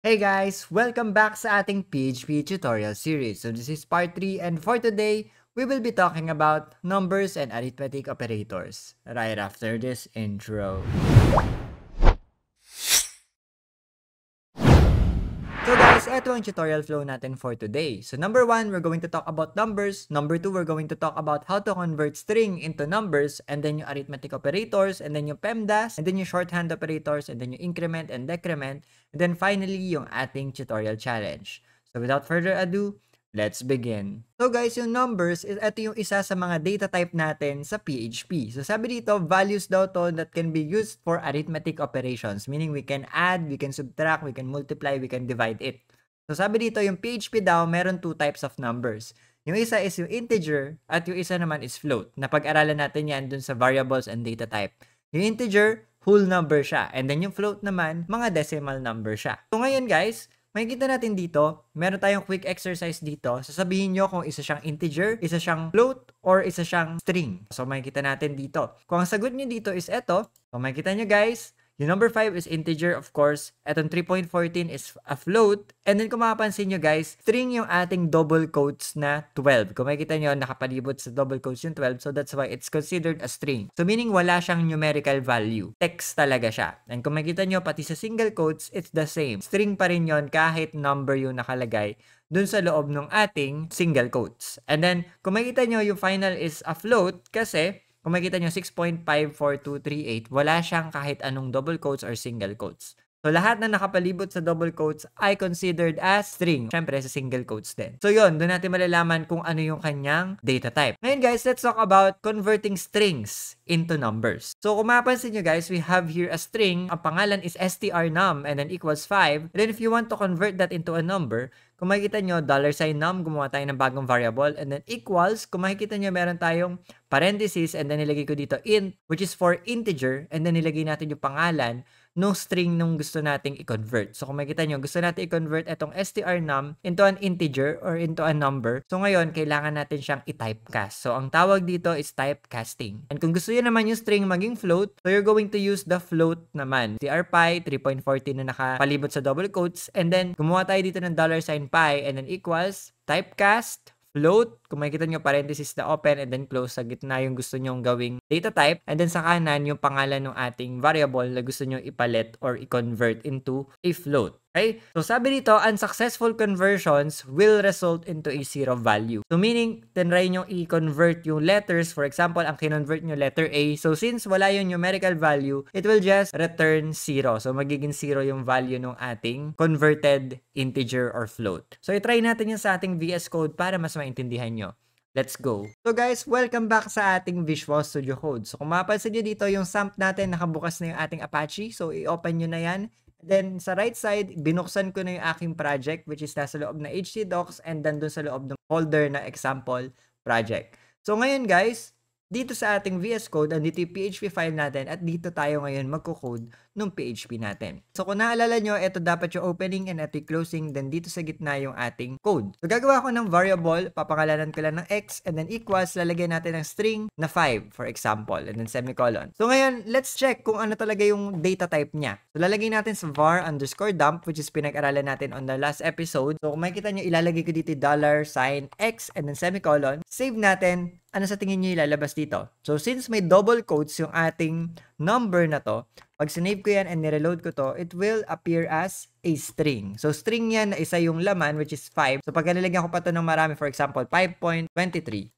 Hey guys! Welcome back sa ating PHP tutorial series. So this is part 3 and for today, we will be talking about numbers and arithmetic operators right after this intro. So guys, ito ang tutorial flow natin for today. So number 1, we're going to talk about numbers. Number 2, we're going to talk about how to convert string into numbers, and then yung arithmetic operators, and then yung PEMDAS, and then yung shorthand operators, and then yung increment and decrement, and then finally yung ating tutorial challenge. So without further ado, let's begin. So guys, yung numbers, ito yung isa sa mga data type natin sa PHP. So sabi dito, values daw to that can be used for arithmetic operations. Meaning we can add, we can subtract, we can multiply, we can divide it. So sabi dito, yung PHP daw, meron two types of numbers. Yung isa is yung integer at yung isa naman is float. Napag-aralan natin yan dun sa variables and data type. Yung integer, whole number siya. And then yung float naman, mga decimal number siya. So ngayon guys, makikita natin dito, meron tayong quick exercise dito. Sasabihin nyo kung isa siyang integer, isa siyang float, or isa siyang string. So makikita natin dito. Kung ang sagot nyo dito is eto, so makikita nyo guys, yung number 5 is integer, of course. Etong 3.14 is a float. And then kung mapapansin nyo guys, string yung ating double quotes na 12. Kung makikita nyo, nakapalibot sa double quotes yung 12. So that's why it's considered a string. So meaning wala siyang numerical value. Text talaga siya. And kung makikita nyo, pati sa single quotes, it's the same. String pa rin yon kahit number yung nakalagay dun sa loob ng ating single quotes. And then, kung makikita nyo, yung final is a float kasi kung makikita nyo, 6.54238, wala siyang kahit anong double quotes or single quotes. So, lahat na nakapalibot sa double quotes ay considered as string. Siyempre, sa single quotes din. So, yun. Doon natin malalaman kung ano yung kanyang data type. Ngayon, guys, let's talk about converting strings into numbers. So, kung mapapansin nyo, guys, we have here a string. Ang pangalan is strnum and then equals 5. And then, if you want to convert that into a number, kung makikita nyo, $num, gumawa tayo ng bagong variable. And then, equals, kung makikita nyo, meron tayong parentheses and then nilagay ko dito int, which is for integer. And then, nilagay natin yung pangalan no string nung gusto nating i-convert. So, kung makikita nyo, gusto natin i-convert itong strnum into an integer or into a number. So, ngayon, kailangan natin siyang i-typecast. So, ang tawag dito is typecasting. And kung gusto nyo naman yung string maging float, so you're going to use the float naman. strpi, 3.14 na nakapalibot sa double quotes. And then, gumawa tayo dito ng $pi and then equals typecast float, kung makikita nyo parenthesis na open and then close, sa gitna yung gusto nyong gawing data type, and then sa kanan yung pangalan ng ating variable na gusto nyo ipalit or i-convert into a float. Okay? So sabi dito, unsuccessful conversions will result into a zero value. So meaning, tinry nyo i-convert yung letters. For example, ang kinonvert nyo letter A. So since wala yung numerical value, it will just return 0. So magiging 0 yung value ng ating converted integer or float. So i-try natin yung sa ating VS Code para mas maintindihan nyo. Let's go. So guys, welcome back sa ating Visual Studio Code. So kung mapapansin nyo dito, yung SAMP natin, nakabukas na yung ating Apache. So i-open nyo na yan. Then, sa right side, binuksan ko na yung aking project, which is nasa loob na htdocs and then dun sa loob ng folder na example project. So, ngayon guys, dito sa ating VS Code, andito yung PHP file natin at dito tayo ngayon magko-code ng PHP natin. So, kung naalala nyo, ito dapat yung opening and ito yung closing, then dito sa gitna yung ating code. So, gagawa ko ng variable, papangalanan ko lang ng x, and then equals, lalagyan natin ng string na 5, for example, and then semicolon. So, ngayon, let's check kung ano talaga yung data type niya. So, lalagay natin sa var_dump, which is pinag-aralan natin on the last episode. So, kung makikita nyo, ilalagay ko dito $x, and then semicolon. Save natin. Ano sa tingin nyo ilalabas dito? So, since may double quotes yung ating number na to, pag sinave ko yan and nireload ko to, it will appear as a string. So, string yan na isa yung laman, which is 5. So, pag nilagyan ko pa to ng marami, for example, 5.23.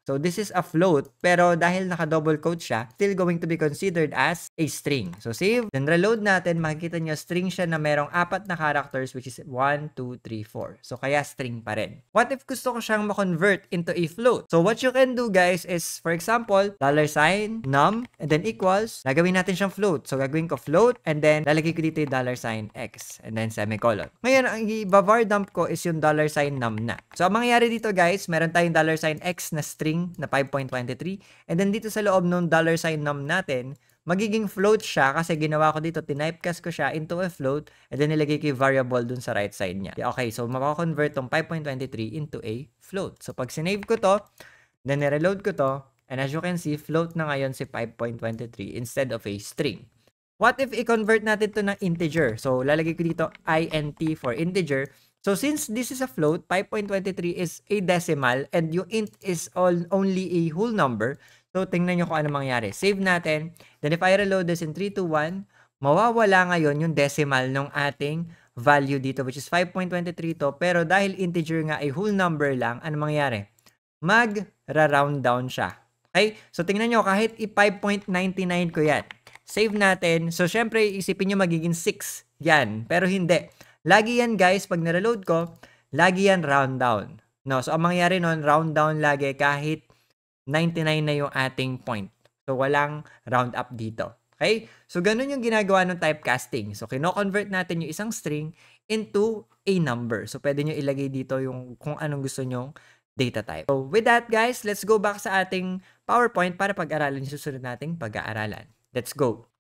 So, this is a float, pero dahil naka-double quote siya, still going to be considered as a string. So, save. Then, reload natin, makikita nyo, string siya na merong 4 na characters, which is 1, 2, 3, 4. So, kaya string pa rin. What if gusto ko siyang ma-convert into a float? So, what you can do, guys, is, for example, $num, and then equals, gagawin natin siyang float. So, gagawin ko float, and then, lalagay ko dito yung $x, and then semicolon. Ngayon, ang i-var dump ko is yung $num na. So, ang mangyayari dito, guys, meron tayong $x na string na 5.23, and then dito sa loob ng $num natin, magiging float siya kasi ginawa ko dito, tinipecast ko siya into a float, and then nilagay ko yung variable dun sa right side niya. Okay, so makakonvert tong 5.23 into a float. So, pag sinave ko to, then nireload ko to, and as you can see, float na ngayon si 5.23 instead of a string. What if i-convert natin to ng integer? So, lalagay ko dito int for integer. So, since this is a float, 5.23 is a decimal and yung int is only a whole number. So, tingnan nyo kung ano mangyari. Save natin. Then, if I reload this in 3, 2, 1, mawawala ngayon yung decimal ng ating value dito, which is 5.23 to. Pero dahil integer nga ay whole number lang, ano mangyari? Mag-round down siya. Okay? So, tingnan nyo, kahit i-5.99 ko yan. Save natin. So, syempre, isipin nyo magiging 6 yan. Pero hindi. Lagi yan, guys, pag nareload ko, lagi yan round down. No? So, ang mangyayari nun, round down lagi kahit 99 na yung ating point. So, walang round up dito. Okay? So, ganun yung ginagawa ng typecasting. So, kino-convert natin yung isang string into a number. So, pwede nyo ilagay dito yung kung anong gusto nyong data type. So, with that, guys, let's go back sa ating PowerPoint para pag-aralan yung susunod nating pag-aaralan. Let's go.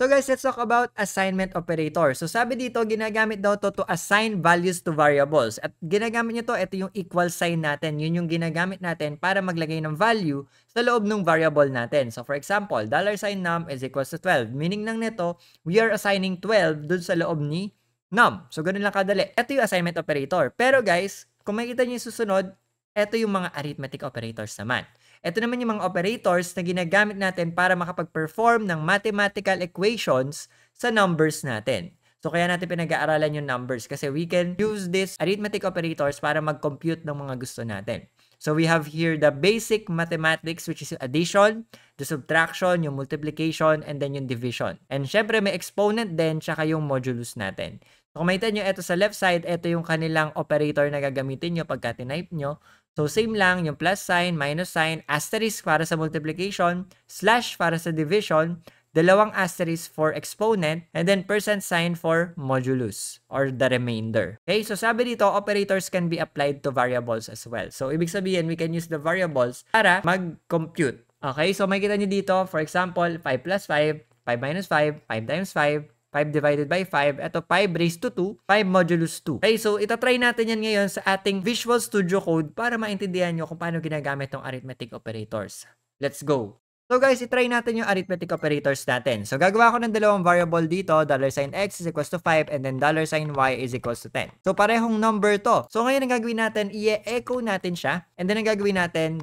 So guys, let's talk about assignment operator. So sabi dito, ginagamit daw to assign values to variables. At ginagamit nyo to, ito yung equal sign natin. Yun yung ginagamit natin para maglagay ng value sa loob ng variable natin. So for example, $num is equals to 12. Meaning lang nito, we are assigning 12 dun sa loob ni num. So ganun lang kadali. Ito yung assignment operator. Pero guys, kung makikita nyo yung susunod, ito yung mga arithmetic operators naman. Ito naman yung mga operators na ginagamit natin para makapag-perform ng mathematical equations sa numbers natin. So, kaya natin pinag-aaralan yung numbers kasi we can use these arithmetic operators para mag-compute ng mga gusto natin. So, we have here the basic mathematics, which is addition, the subtraction, yung multiplication, and then yung division. And syempre, may exponent din, tsaka yung modulus natin. So, kung makita nyo, ito sa left side, ito yung kanilang operator na gagamitin nyo pagka tinype nyo. So, same lang, yung plus sign, minus sign, asterisk para sa multiplication, slash para sa division, dalawang asterisk for exponent, and then percent sign for modulus, or the remainder. Okay, so sabi dito, operators can be applied to variables as well. So, ibig sabihin, we can use the variables para mag-compute. Okay, so makikita nyo dito, for example, 5 plus 5, 5 minus 5, 5 times 5, 5 divided by 5, ito 5 raised to 2, 5 modulus 2. Okay, so itatry natin yan ngayon sa ating Visual Studio Code para maintindihan nyo kung paano ginagamit ng arithmetic operators. Let's go! So guys, itry natin yung arithmetic operators natin. So gagawa ko ng dalawang variable dito, $x is equals to 5 and then $y is equals to 10. So parehong number to. So ngayon ang gagawin natin, i-echo natin siya and then ang gagawin natin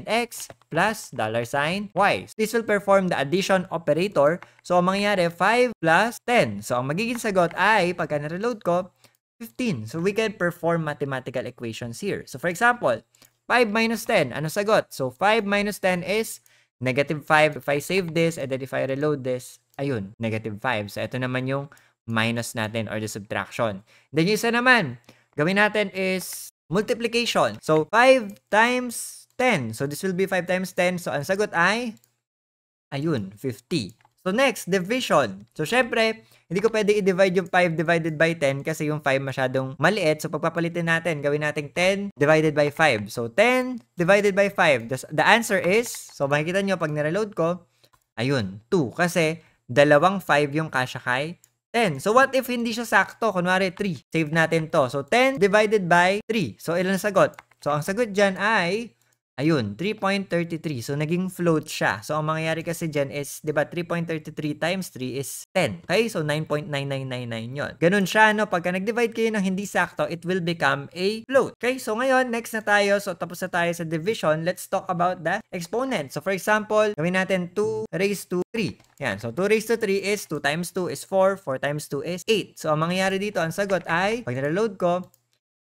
$x plus $y. This will perform the addition operator. So ang mangyayari, 5 plus 10. So ang magiging sagot ay, pagka na-reload ko, 15. So we can perform mathematical equations here. So for example, 5 minus 10, ano sagot? So 5 minus 10 is negative 5. If I save this and then if I reload this, ayun, negative 5. So, ito naman yung minus natin or the subtraction. Then, yung isa naman, gawin natin is multiplication. So, 5 times 10. So, this will be 5 times 10. So, ang sagot ay, ayun, 50. So, next, division. So, syempre, hindi ko pwede i-divide yung 5 divided by 10 kasi yung 5 masyadong maliit. So, pagpapalitin natin, gawin natin 10 divided by 5. So, 10 divided by 5. The answer is, so makikita nyo pag nireload ko, ayun, 2. Kasi, dalawang 5 yung kasya kay 10. So, what if hindi siya sakto? Kunwari, 3. Save natin to. So, 10 divided by 3. So, ilan ang sagot? So, ang sagot dyan ay, ayun, 3.33. So, naging float siya. So, ang mangyayari kasi dyan is, di ba, 3.33 times 3 is 10. Okay? So, 9.9999 yun. Ganun siya, no? Pagka nag-divide kayo ng hindi sakto, it will become a float. Okay? So, ngayon, next na tayo. So, tapos na tayo sa division. Let's talk about the exponent. So, for example, gawin natin 2 raised to 3. Yan. So, 2 raised to 3 is 2 times 2 is 4. 4 times 2 is 8. So, ang mangyayari dito, ang sagot ay, pag nireload ko,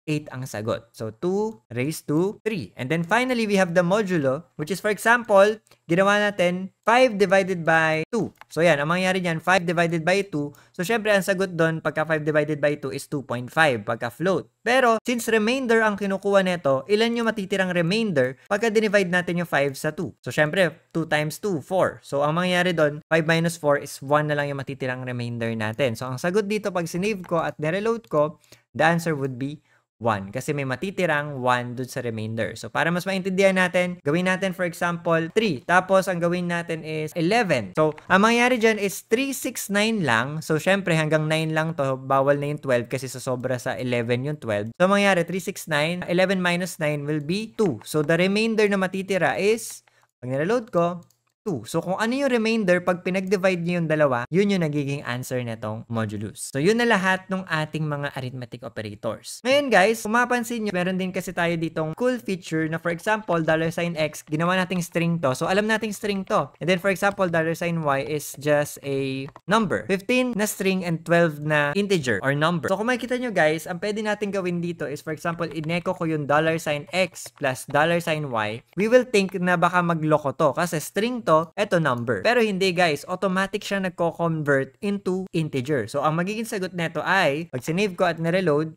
8 ang sagot. So, 2 raised to 3. And then finally, we have the modulo, which is for example, ginawa natin 5 divided by 2. So, yan. Ang mangyayari dyan, 5 divided by 2. So, syempre, ang sagot doon, pagka 5 divided by 2 is 2.5, pagka float. Pero, since remainder ang kinukuha nito, ilan yung matitirang remainder pagka dinivide natin yung 5 sa 2? So, syempre, 2 times 2, 4. So, ang mangyayari doon, 5 minus 4 is 1 na lang yung matitirang remainder natin. So, ang sagot dito, pag sinave ko at nireload ko, the answer would be 1. Kasi may matitirang 1 dun sa remainder. So, para mas maintindihan natin, gawin natin for example, 3. Tapos, ang gawin natin is 11. So, ang mangyayari dyan is 369 lang. So, syempre, hanggang 9 lang to. Bawal na yung 12 kasi sasobra sa 11 yung 12. So, ang mangyayari, 369. 11 minus 9 will be 2. So, the remainder na matitira is, pag nireload ko, 2. So, kung ano yung remainder, pag pinag-divide nyo yung dalawa, yun yung nagiging answer netong modulus. So, yun na lahat ng ating mga arithmetic operators. Ngayon guys, kung mapansin nyo, meron din kasi tayo ditong cool feature na for example, $x, ginawa nating string to. So, alam nating string to. And then for example, $y is just a number. 15 na string and 12 na integer or number. So, kung makikita nyo guys, ang pwede natin gawin dito is for example, in-echo ko yung $x plus $y. We will think na baka magloko to kasi string to, eto number. Pero hindi guys, automatic siya nagko-convert into integer. So, ang magiging sagot neto ay, pag sinave ko at nireload,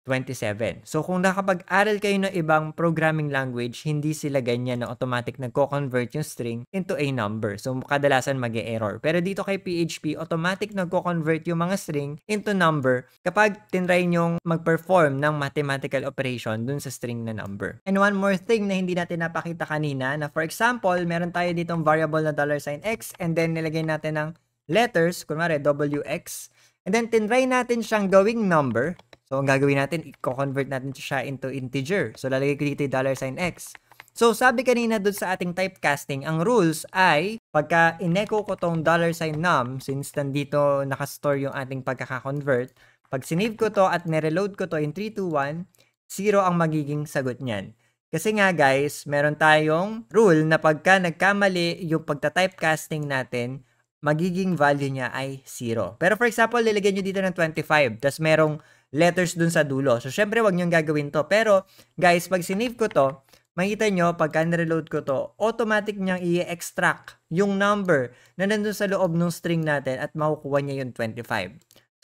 27. So, kung nakapag-aral kayo ng ibang programming language, hindi sila ganyan na automatic nagko-convert yung string into a number. So, kadalasan mag-e-error. Pero dito kay PHP, automatic nagko-convert yung mga string into number kapag tinry nyong mag-perform ng mathematical operation dun sa string na number. And one more thing na hindi natin napakita kanina, na for example, meron tayo ditong variable na $x and then nilagay natin ng letters, kunwari WX, and then tinry natin siyang gawing number. So, ang gagawin natin, i-convert natin siya into integer. So, lalagay ko dito yung $x. So, sabi kanina doon sa ating typecasting, ang rules ay, pagka in-echo ko tong $num, since nandito nakastore yung ating pagkaka-convert, pag sinave ko to at nireload ko to in 3, 2, 1, 0 ang magiging sagot niyan. Kasi nga guys, meron tayong rule na pagka nagkamali yung pagta-typecasting natin, magiging value niya ay 0. Pero for example, lilagyan nyo dito ng 25, tapos merong letters dun sa dulo. So, syempre, wag nyo gagawin to. Pero, guys, pag sinave ko to, makita nyo, pagka nireload ko to, automatic niyang i-extract yung number na nandun sa loob ng string natin at makukuha niya yung 25.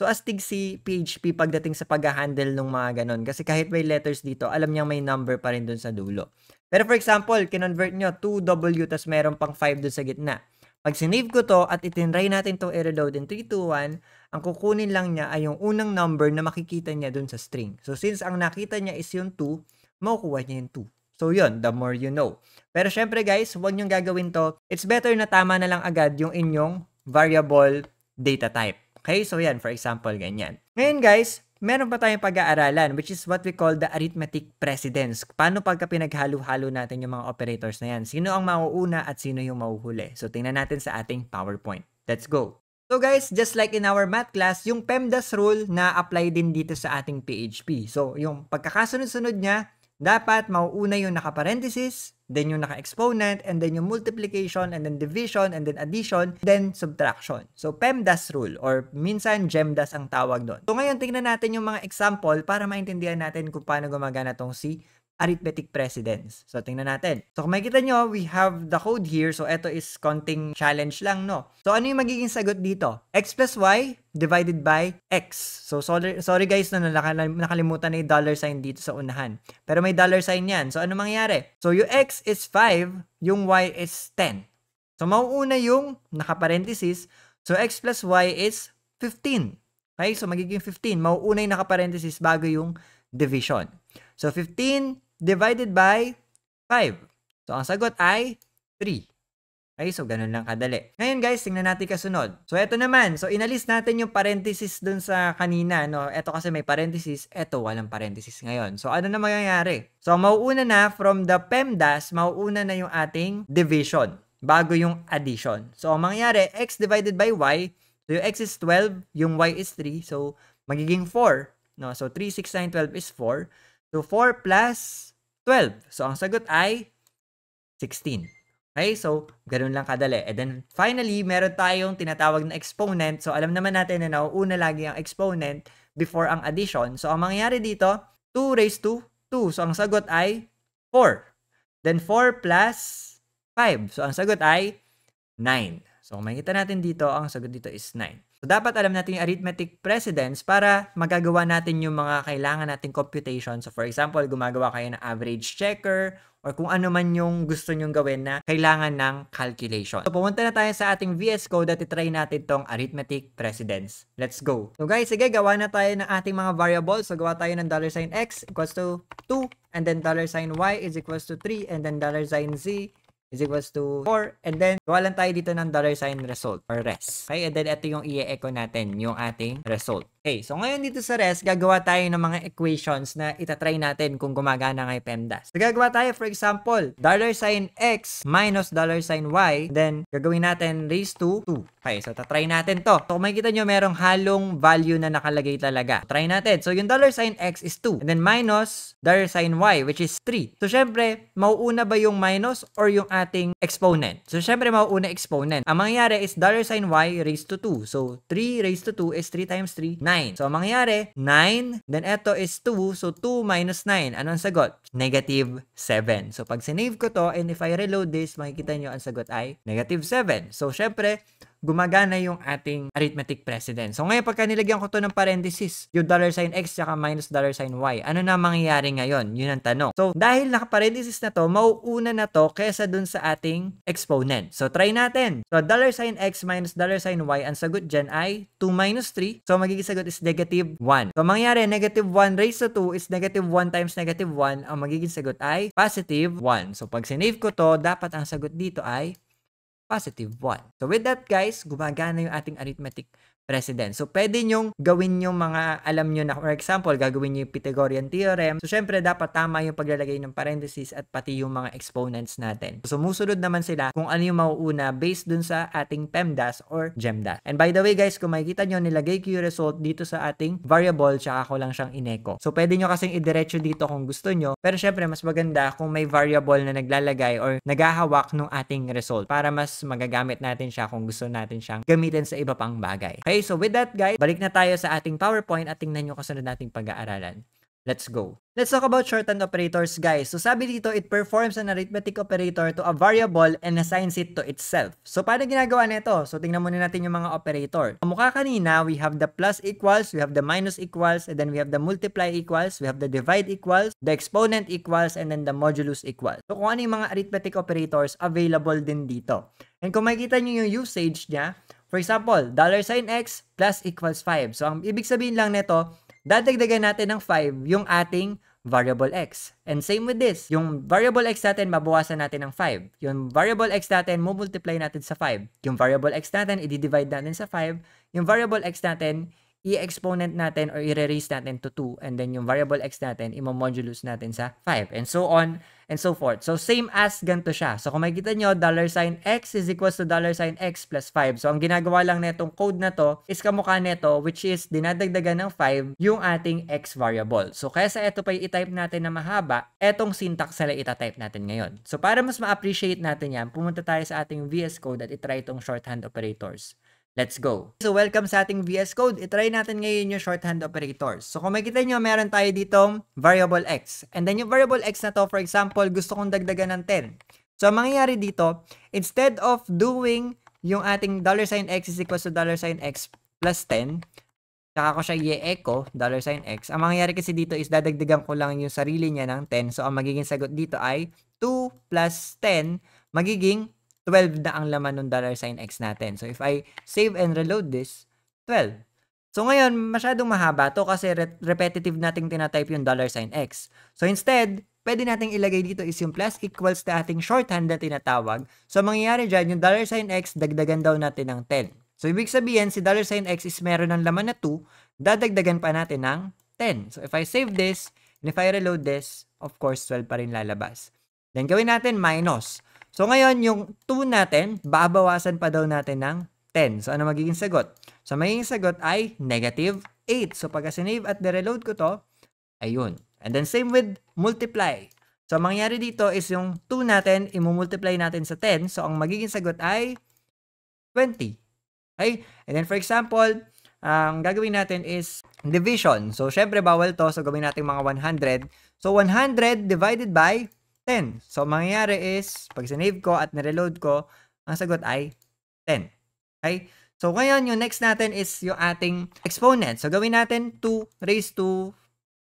So, astig si PHP pagdating sa pag-handle ng mga ganon. Kasi kahit may letters dito, alam niyang may number pa rin dun sa dulo. Pero for example, kinonvert nyo 2W tas meron pang 5 dun sa gitna. Pag sinave ko to at itinry natin to i-reload in 3, 2, 1, ang kukunin lang niya ay yung unang number na makikita niya dun sa string. So, since ang nakita niya is yung 2, makukuha niya yung 2. So, yun, the more you know. Pero syempre guys, huwag niyong gagawin to. It's better na tama na lang agad yung inyong variable data type. Okay? So, yan, for example, ganyan. Ngayon guys, meron pa tayong pag-aaralan, which is what we call the arithmetic precedence. Paano pagka pinaghalo-halo natin yung mga operators na yan? Sino ang mauuna at sino yung mauhuli? So, tingnan natin sa ating PowerPoint. Let's go! So guys, just like in our math class, yung PEMDAS rule na apply din dito sa ating PHP. So, yung pagkakasunod-sunod niya, dapat mauuna yung naka-parenthesis, then yung naka-exponent, and then yung multiplication, and then division, and then addition, then subtraction. So, PEMDAS rule, or minsan GEMDAS ang tawag doon. So, ngayon, tingnan natin yung mga example para maintindihan natin kung paano gumagana tong si arithmetic precedence. So, tingnan natin. So, kung makikita nyo, we have the code here. So, ito is counting challenge lang, no? So, ano yung magiging sagot dito? X plus Y divided by X. So, sorry guys, no, nakalimutan na yung $sign dito sa unahan. Pero may $sign yan. So, ano mangyayari? So, yung X is 5, yung Y is 10. So, mauuna yung nakaparenthesis. So, X plus Y is 15. Okay? So, magiging 15. Mauuna yung nakaparenthesis bago yung division. So, 15 divided by 5. So, ang sagot ay 3. Okay, so ganun lang kadali. Ngayon guys, tingnan natin kasunod. So, eto naman. So, inalis natin yung parenthesis dun sa kanina, no? Eto kasi may parenthesis, eto walang parenthesis ngayon. So, ano na mangyayari? So, mauuna na from the PEMDAS, mauuna na yung ating division bago yung addition. So, ang mangyayari, X divided by Y. So, yung X is 12, yung Y is 3. So, magiging 4. No? So, 3, 6, 9, 12 is 4. So, 4 plus 12. So, ang sagot ay 16. Okay? So, ganun lang kadali. And then, finally, meron tayong tinatawag na exponent. So, alam naman natin na nauuna lagi ang exponent before ang addition. So, ang mangyayari dito, 2 raised to 2. So, ang sagot ay 4. Then, 4 plus 5. So, ang sagot ay 9. So, kung makikita natin dito, ang sagot dito is 9. So, dapat alam natin yung arithmetic precedence para magagawa natin yung mga kailangan nating computation. So, for example, gumagawa kayo ng average checker or kung ano man yung gusto nyong gawin na kailangan ng calculation. So, pumunta na tayo sa ating VS Code at itry natin tong arithmetic precedence. Let's go! So, guys, sige, gawa na tayo ng ating mga variables. So, gawa tayo ng $x equals to 2 and then $y is equals to 3 and then $z is equals to 4. And then, gawa lang tayo dito ng $result or res. Okay? And then, ito yung i-echo natin, yung ating result. Okay, so ngayon dito sa rest, gagawa tayo ng mga equations na itatry natin kung gumagana nga yung PEMDAS. So gagawa tayo, for example, $x minus $y, then gagawin natin raised to 2. Okay, so tatry natin to. So kung makikita nyo, merong halong value na nakalagay talaga. Try natin. So yung $x is 2, and then minus $y, which is 3. So syempre, mauuna ba yung minus or yung ating exponent? So syempre, mauuna exponent. Ang mangyayari is $y raised to 2. So 3 raised to 2 is 3 times 3, 9. So, ang mangyayari, 9, then eto is 2, so 2 minus 9. Ano ang sagot? Negative 7. So, pag sinave ko to, and if I reload this, makikita nyo ang sagot ay negative 7. So, syempre, gumagana yung ating arithmetic precedence. So, ngayon, pagka nilagyan ko to ng parenthesis, yung $x tsaka minus $y, ano na mangyayari ngayon? Yun ang tanong. So, dahil naka-parenthesis na to, mauuna na to kesa dun sa ating exponent. So, try natin. So, $x minus $y, ang sagot dyan ay 2 minus 3. So, magiging sagot is negative 1. So, mangyayari, negative 1 raised to 2 is negative 1 times negative 1. Ang magiging sagot ay positive 1. So, pag sinave ko to, dapat ang sagot dito ay positive 1. So with that guys, gumagana yung ating arithmetic precedence. So pwede nyong gawin yung mga alam nyo na, for example, gagawin nyo yung Pythagorean theorem. So syempre dapat tama yung paglalagay ng parentheses at pati yung mga exponents natin. So sumusunod naman sila kung ano yung mauuna based dun sa ating PEMDAS or GEMDAS. And by the way guys, kung makikita nyo, nilagay ko yung result dito sa ating variable tsaka ko lang siyang ineko. So pwede nyo kasing idiretso dito kung gusto nyo. Pero syempre mas maganda kung may variable na naglalagay or naghahawak ng ating result para mas magagamit natin siya kung gusto natin siyang gamitin sa iba pang bagay. Okay? So with that guys, balik na tayo sa ating PowerPoint at tingnan nyo kasunod nating pag-aaralan. Let's go. Let's talk about shorthand operators guys. So sabi dito, it performs an arithmetic operator to a variable and assigns it to itself. So paano ginagawa nito? So tingnan muna natin yung mga operator. Mukha kanina, we have the plus equals, we have the minus equals, and then we have the multiply equals, we have the divide equals, the exponent equals, and then the modulus equals. So kung ano yung mga arithmetic operators available din dito. And kung makikita nyo yung usage niya, for example, $x plus equals 5. So ang ibig sabihin lang nito, dadagdagan natin ng 5 yung ating variable x. And same with this, yung variable x natin, mabawasan natin ng 5. Yung variable x natin, multiply natin sa 5. Yung variable x natin, i-divide natin sa 5. Yung variable x natin, i-exponent natin or i-raise natin to 2. And then yung variable x natin, i-modulus natin sa 5. And so on and so forth. So same as ganito siya. So kung makikita nyo, $x is equals to $x plus 5. So ang ginagawa lang netong code na to is kamukha neto, which is dinadagdagan ng 5 yung ating x variable. So kaysa ito pa i-type natin na mahaba, etong syntax na itatype natin ngayon. So para mas ma-appreciate natin yan, pumunta tayo sa ating VS Code at itry itong shorthand operators. Let's go. So welcome sa ating VS Code. I-try natin ngayon yung shorthand operators. So kung makikita nyo, meron tayo ditong variable x. And then yung variable x na to, for example, gusto kong dagdagan ng 10. So ang mangyayari dito, instead of doing yung ating $x is equals to $x plus 10, saka ko siya i-echo, $x. Ang mangyayari kasi dito is dadagdagan ko lang yung sarili niya ng 10. So ang magiging sagot dito ay 2 plus 10, magiging 12 na ang laman ng $x natin. So, if I save and reload this, 12. So, ngayon, masyadong mahaba to kasi repetitive nating tinatype yung $x. So, instead, pwede nating ilagay dito is yung plus equals na ating shorthand na tinatawag. So, mangyayari dyan, yung $x, dagdagan daw natin ng 10. So, ibig sabihin, si $x is meron ng laman na 2, dadagdagan pa natin ng 10. So, if I save this, and if I reload this, of course, 12 pa rin lalabas. Then, gawin natin minus. So, ngayon, yung 2 natin, babawasan pa daw natin ng 10. So, ano magiging sagot? So, magiging sagot ay negative 8. So, pagka sinave at reload ko to, ayun. And then, same with multiply. So, ang mangyari dito is yung 2 natin, imumultiply natin sa 10. So, ang magiging sagot ay 20. Okay? And then, for example, ang gagawin natin is division. So, syempre, bawal to. So, gawin natin mga 100. So, 100 divided by 10. So, mangyayari is, pag sinave ko at nireload ko, ang sagot ay 10. Okay? So, ngayon, yung next natin is yung ating exponent. So, gawin natin 2 raised to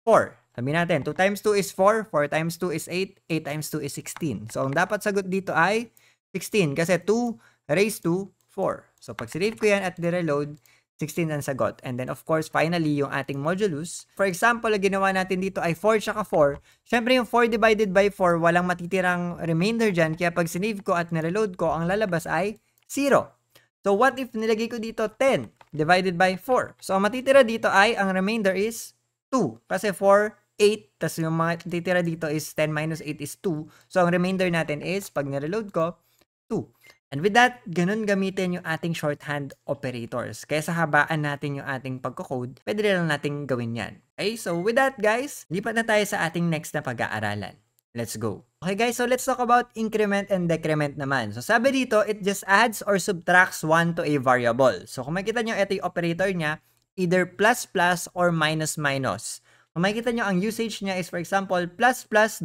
4. Sabihin natin, 2 times 2 is 4, 4 times 2 is 8, 8 times 2 is 16. So, ang dapat sagot dito ay 16 kasi 2 raised to 4. So, pag sinave ko yan at nireload, 16 ang sagot. And then, of course, finally, yung ating modulus. For example, ang ginawa natin dito ay 4 tsaka 4. Siyempre, yung 4 divided by 4, walang matitirang remainder dyan. Kaya pag sinave ko at nireload ko, ang lalabas ay 0. So, what if nilagay ko dito 10? divided by 4. So, ang matitira dito ay, ang remainder is 2. Kasi 4, 8, tas yung mga titira dito is 10 minus 8 is 2. So, ang remainder natin is, pag nireload ko, 2. And with that, ganun gamitin yung ating shorthand operators. Kaya sa habaan natin yung ating pagkocode, pwede lang natin gawin yan. Okay, so with that guys, lipat na tayo sa ating next na pag-aaralan. Let's go. Okay guys, so let's talk about increment and decrement naman. So sabi dito, it just adds or subtracts 1 to a variable. So kung makikita nyo, ito yung operator niya, either plus plus or minus minus. Kung makikita nyo, ang usage niya is for example, plus plus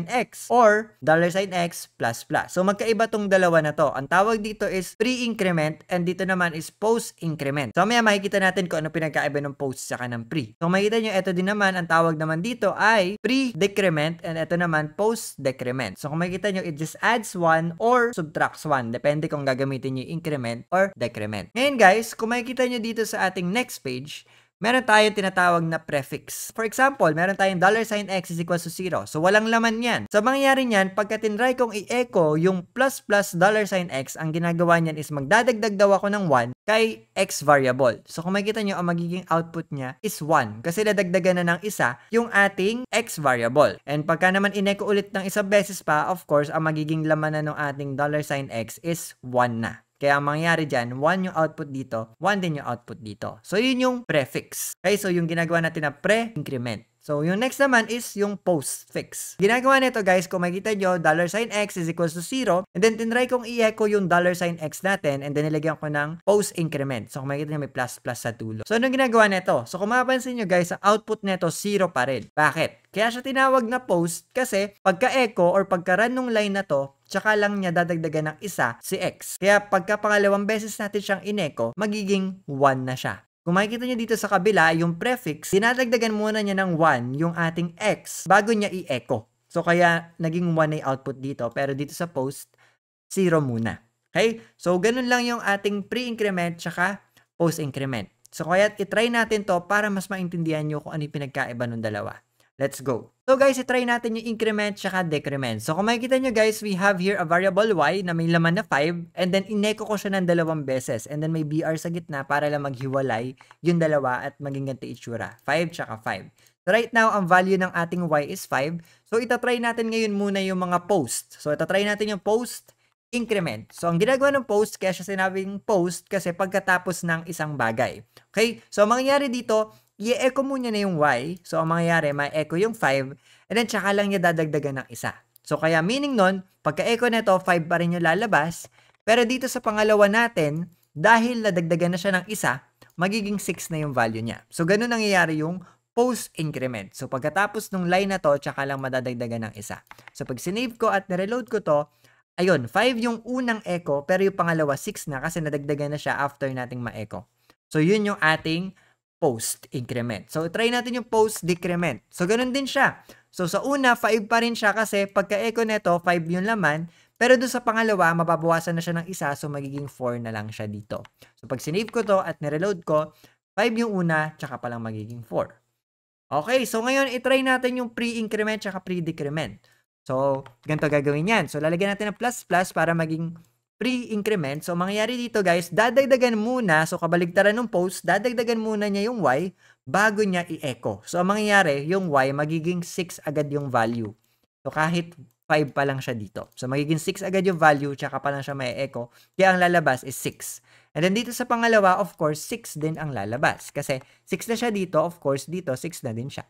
$x or $x plus plus. So magkaiba tong dalawa na to. Ang tawag dito is pre-increment and dito naman is post-increment. So maya makikita natin kung ano pinagkaiba ng post saka ng pre. So makikita nyo, ito din naman, ang tawag naman dito ay pre-decrement and ito naman post-decrement. So kung makikita nyo, it just adds 1 or subtracts 1. Depende kung gagamitin nyo increment or decrement. Ngayon guys, kung makikita nyo dito sa ating next page, meron tayong tinatawag na prefix. For example, meron tayong $x is equals to 0. So, walang laman yan. So, mangyayari niyan, pagka tinry kong i-echo yung plus plus $x, ang ginagawa niyan is magdadagdag daw ako ng 1 kay x variable. So, kung makikita nyo, ang magiging output niya is 1. Kasi dadagdagan na ng isa yung ating x variable. And pagka naman in-echo ulit ng isang beses pa, of course, ang magiging laman na ng ating $x is 1 na. Kaya ang mangyayari dyan, 1 yung output dito, 1 din yung output dito. So, yun yung prefix. Okay, so yung ginagawa natin na pre-increment. So, yung next naman is yung postfix. Ginagawa nito guys, kung makikita nyo, $x is equals to 0, and then tinry kong i-echo yung $x natin, and then nilagyan ko ng post-increment. So, kung makikita nyo, may plus plus sa dulo. So, anong ginagawa nito? So, kung mapapansin nyo guys, ang output nito, 0 pa rin. Bakit? Kaya siya tinawag na post kasi pagka-echo or pagka-run nung line na to, tsaka lang niya dadagdagan ng isa si x. Kaya pagka pangalawang beses natin siyang in-echo, magiging 1 na siya. Kung makikita nyo dito sa kabila, yung prefix, dinadagdagan muna niya ng 1 yung ating x bago niya i-echo. So, kaya naging 1 na output dito. Pero dito sa post, 0 muna. Okay? So, ganun lang yung ating pre-increment tsaka post-increment. So, kaya itry natin to para mas maintindihan nyo kung ano yung pinagkaiba ng dalawa. Let's go. So guys, itry natin yung increment tsaka decrement. So kung makikita nyo guys, we have here a variable y na may laman na 5 and then in-echo ko siya ng 2 beses and then may BR sa gitna para lang maghiwalay yung dalawa at maging ganito itsura. 5 tsaka 5. So right now, ang value ng ating y is 5. So itatry natin ngayon muna yung mga post. So itatry natin yung post increment. So ang ginagawa ng post, kaya siya sinabing post kasi pagkatapos ng isang bagay. Okay? So ang mangyayari dito, i-echo muna na yung y. So, ang mangyayari, may echo yung 5, and then tsaka lang niya dadagdagan ng isa. So, kaya meaning nun, pagka-echo nito, 5 pa rin yung lalabas. Pero dito sa pangalawa natin, dahil nadagdagan na siya ng isa, magiging 6 na yung value niya. So, ganun nangyayari yung post-increment. So, pagkatapos nung line na to, tsaka lang madadagdagan ng isa. So, pag sinave ko at nireload ko to, ayun, 5 yung unang echo, pero yung pangalawa 6 na kasi nadagdagan na siya after nating ma-echo. So, yun yung ating post-increment. So, try natin yung post-decrement. So, ganun din siya. So, sa una, 5 pa rin siya kasi pagka-echo neto, 5 yung laman. Pero doon sa pangalawa, mababawasan na siya ng isa. So, magiging 4 na lang siya dito. So, pag sinave ko to at nireload ko, 5 yung una, tsaka palang magiging 4. Okay, so ngayon, itry natin yung pre-increment tsaka pre-decrement. So, ganito gagawin yan. So, lalagyan natin ng plus plus para maging pre-increment. So, mangyayari dito guys, dadagdagan muna, so kabaligtaran ng post, dadagdagan muna niya yung y bago niya i-echo. So, ang mangyayari, yung y magiging 6 agad yung value. So, kahit 5 pa lang siya dito. So, magiging 6 agad yung value, tsaka pa lang siya may echo. Kaya ang lalabas is 6. And then dito sa pangalawa, of course, 6 din ang lalabas. Kasi 6 na siya dito, of course, dito 6 na din siya.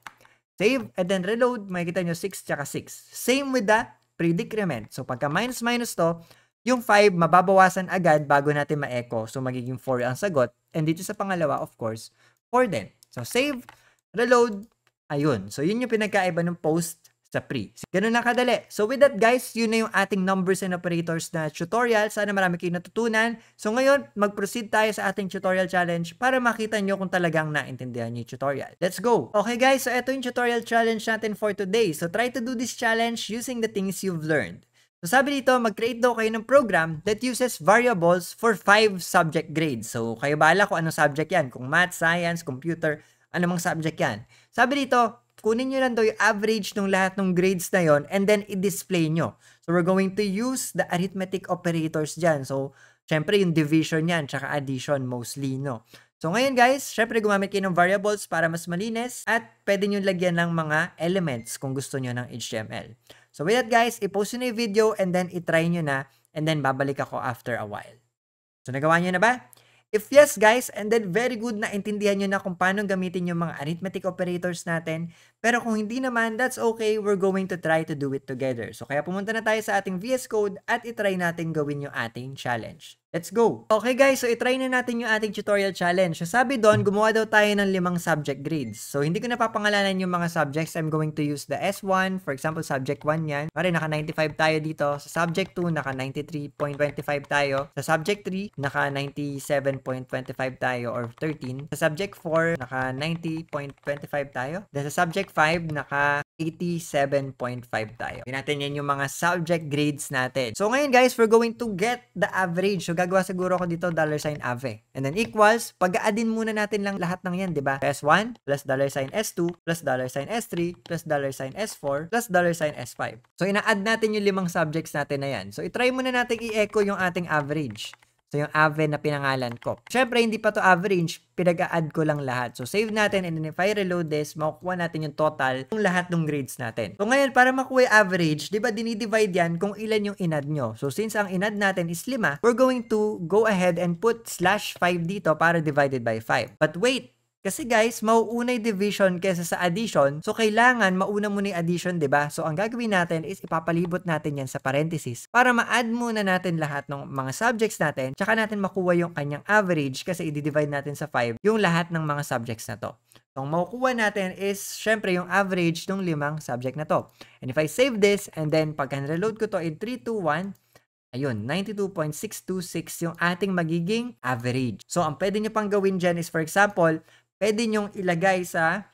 Save, and then reload, makikita nyo 6 tsaka 6. Same with the pre-decrement. So, pagka minus to, yung 5, mababawasan agad bago natin ma-echo. So, magiging 4 ang sagot. And dito sa pangalawa, of course, 4 din. So, save, reload, ayun. So, yun yung pinagkaiba ng post sa pre. Ganun lang kadali. So, with that guys, yun na yung ating numbers and operators na tutorial. Sana marami kayong natutunan. So, ngayon, mag-proceed tayo sa ating tutorial challenge para makita nyo kung talagang naintindihan nyo yung tutorial. Let's go! Okay guys, so ito yung tutorial challenge natin for today. So, try to do this challenge using the things you've learned. So sabi dito, mag-create daw kayo ng program that uses variables for 5 subject grades. So kayo bahala kung anong subject yan. Kung math, science, computer, anumang subject yan. Sabi dito, kunin nyo lang daw yung average ng lahat ng grades na yon and then i-display nyo. So we're going to use the arithmetic operators dyan. So syempre yung division yan, tsaka addition mostly, no? So ngayon guys, syempre gumamit kayo ng variables para mas malinis at pwede nyo lagyan ng mga elements kung gusto nyo ng HTML. So with that guys, i-post nyo na yung video and then i-try nyo na and then babalik ako after a while. So nagawa nyo na ba? If yes guys, and then very good na intindihan nyo na kung paano gamitin yung mga arithmetic operators natin. Pero kung hindi naman, that's okay. We're going to try to do it together. So kaya pumunta na tayo sa ating VS Code at itry natin gawin yung ating challenge. Let's go! Okay guys, so itry na natin yung ating tutorial challenge. So sabi doon, gumawa daw tayo ng 5 subject grades. So hindi ko napapangalanan yung mga subjects. I'm going to use the S1. For example, subject 1 yan. Pare, naka 95 tayo dito. Sa subject 2, naka 93.25 tayo. Sa subject 3, naka 97.25 tayo or 13. Sa subject 4, naka 90.25 tayo. Then sa subject 5, naka 87.5 tayo. Tingnan natin yan yung mga subject grades natin. So ngayon guys, we're going to get the average. So gagawa siguro ako dito $ave. And then equals, pag-aadin muna natin lang lahat ng yan, di ba? S1 plus $S2 plus $S3 plus $S4 plus $S5. So ina-add natin yung 5 subjects natin na yan. So itry muna natin i-echo yung ating average. So, yung ave na pinangalan ko. Syempre, hindi pa to average. Pinag-a-add ko lang lahat. So, save natin and then if I reload this, makukuha natin yung total ng lahat ng grades natin. So, ngayon, para makuha yung average, di ba dinidivide yan kung ilan yung inad nyo. So, since ang inad natin is 5, we're going to go ahead and put /5 dito para divided by 5. But wait! Kasi guys, mauuna yung division kaysa sa addition. So, kailangan mauna muna yung addition, diba? So, ang gagawin natin is ipapalibot natin yan sa parenthesis para ma-add muna natin lahat ng mga subjects natin. Tsaka natin makuha yung kanyang average kasi i-divide natin sa 5 yung lahat ng mga subjects na to. So, ang makukuha natin is, syempre, yung average ng 5 subject na to. And if I save this, and then pag-reload ko to in 3, 2, 1, ayun, 92.626 yung ating magiging average. So, ang pwede nyo pang gawin dyan is, for example, pwede nyong ilagay sa,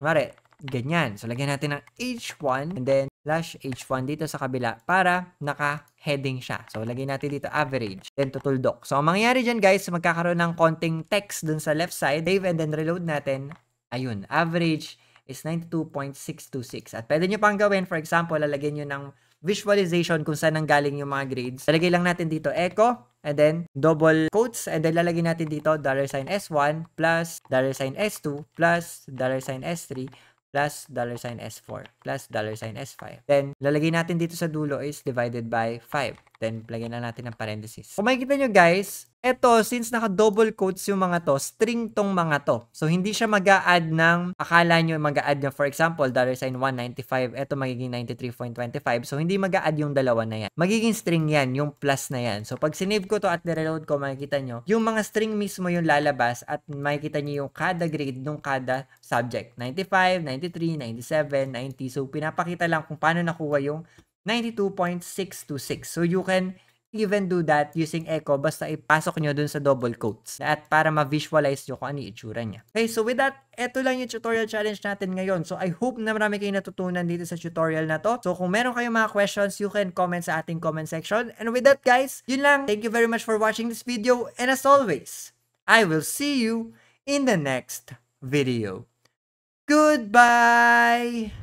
mare, ganyan. So, lagyan natin ng H1 and then /H1 dito sa kabila para naka-heading siya. So, lagyan natin dito average, then tutuldok. So, ang mangyayari dyan guys, magkakaroon ng konting text dun sa left side. Save and then reload natin. Ayun, average is 92.626. At pwede nyo pang gawin, for example, lalagyan nyo ng visualization kung saan nanggaling yung mga grades. Lalagay lang natin dito echo, and then double quotes, and then lalagay natin dito $S1 plus $S2 plus $S3 plus $S4 plus $S5. Then, lalagay natin dito sa dulo is divided by 5. Then, lagyan na natin ng parenthesis. Kung makikita nyo guys, eto, since naka-double quotes yung mga to, string tong mga to. So, hindi siya mag-a-add ng, akala nyo mag-a-add ng, for example, $195, eto magiging 93.25. So, hindi mag-a-add yung dalawa na yan. Magiging string yan, yung plus na yan. So, pag sinave ko to at nireload ko, makikita nyo, yung mga string mismo yung lalabas at makikita nyo yung kada grade ng kada subject. 95, 93, 97, 90. So, pinapakita lang kung paano nakuha yung 92.626. So, you can even do that using echo basta ipasok nyo dun sa double quotes at para ma-visualize nyo kung ano yung itsura niya. Okay, so with that, eto lang yung tutorial challenge natin ngayon. So I hope na marami kayong natutunan dito sa tutorial na to. So kung meron kayong mga questions, you can comment sa ating comment section. And with that guys, yun lang. Thank you very much for watching this video. And as always, I will see you in the next video. Goodbye!